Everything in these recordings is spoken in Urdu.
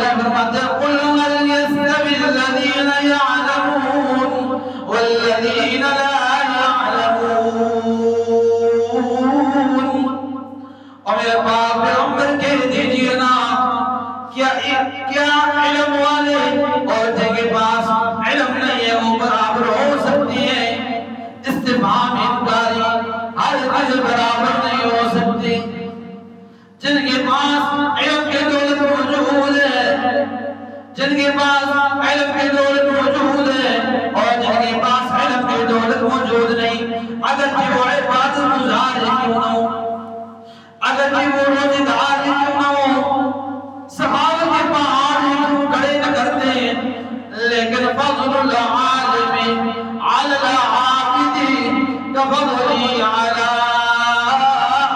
اللہ فرماتے ہیں قل هل يستوي الذين يعلمون والذين لا يعلمون. اور میرے پاک پیغمبر کہہ دیجئے نا کیا علم والے اور جن کے پاس علم نہیں ہے وہ برابر ہو سکتی ہیں؟ استفہام انکاری، ہر برابر نہیں ہو سکتی. جن کے پاس علم کی دولت موجود ہے، جن کے پاس علم کی دولت موجود ہے اور جن کے پاس علم کی دولت موجود نہیں، اگر وہ عبادت گزار کیوں نہ ہو، اگر وہ روزے دار کیوں نہ ہو، صحابہ کے پہاڑ کیوں کھڑے نہ کرتے، لیکن فضل العالم علی العابد کفضلی علی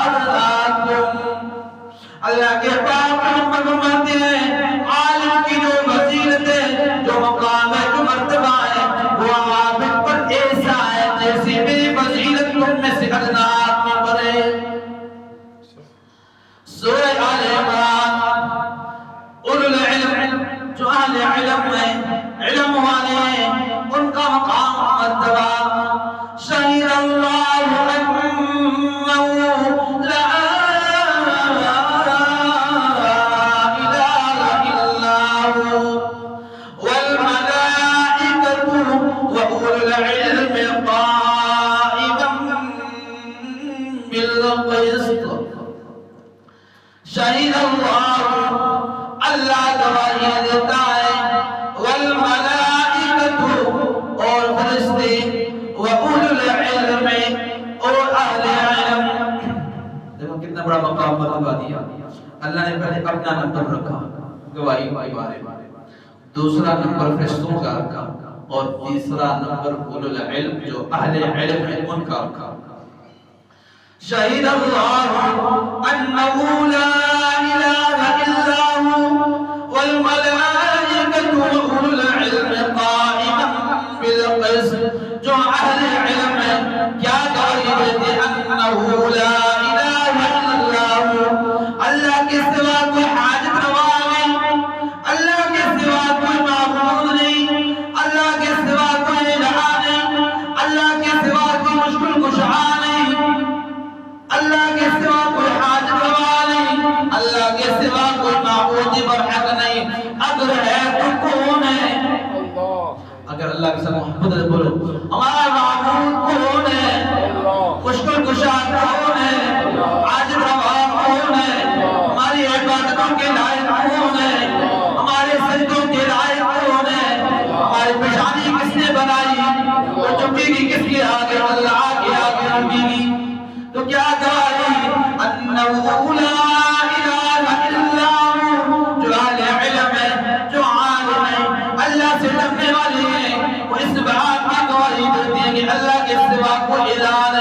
ادناکم. اللہ کے پاک پیغمبر فرماتے ہیں عالم کی جو فضیلت ہے، جو مقام ہے، جو مرتبہ ہے، وہ عابد پر ایسا ہے جیسے میری فضیلت تم میں سے ادنا آدمی پر ہے. سورہ آل عمران اولو العلم جو اہل علم ہیں، علم والے ہیں، ان کا مقام مرتبہ شہید اللہ انہ لا شہید اللہ، اللہ گواہی دیتا ہے، والملائکۃ اور فرشتے، وَأُولُو الْعِلْمِ اور اہل علم. دیکھو کتنا بڑا مقام مرتبہ دیا. اللہ نے پہلے اپنا نمبر رکھا گواہی کے بارے میں، دوسرا نمبر فرشتوں کا رکھا اور تیسرا نمبر اولو العلم جو اہل علم ہیں ان کا رکھا. شہید اللہ انہ لا الہ الا هو والملائکۃ واولو العلم قائما بالقسط. جو اہل علم ہیں کیا گواہی دیتے انہ لا الہ الا هو، اللہ کے سوا کوئی حاجت روا نہیں، اللہ کے سوا کوئی معبود نہیں، اللہ کے سوا کوئی الہ نہیں، اللہ کے سوا کوئی مشکل کشا نہیں، اللہ کے سوا کوئی حاجت روا نہیں، اللہ کے سوا کوئی معبود برحق نہیں. اگر ہے تو کون ہے؟ اگر اللہ کے ساتھ محبت ہے بولو ہمارا معبود کون ہے؟ مشکل کشا کون ہے؟ حاجت روا کون ہے؟ ہماری عبادتوں کے لائق کون ہے؟ ہمارے سجدوں کے لائق کون ہے؟ ہماری پیشانی کس نے بنائی؟ وہ جھکے گی کس کے آگے؟ اللہ کے آگے جھکے گی. تو کیا گواہی انہ لا الہ الا ہو، جو اہل علم ہے، جو عالم ہے، اللہ سے ڈرنے والے ہیں، وہ اس بات کی گواہی دیتے ہیں کہ اللہ کے سوا کوئی الہ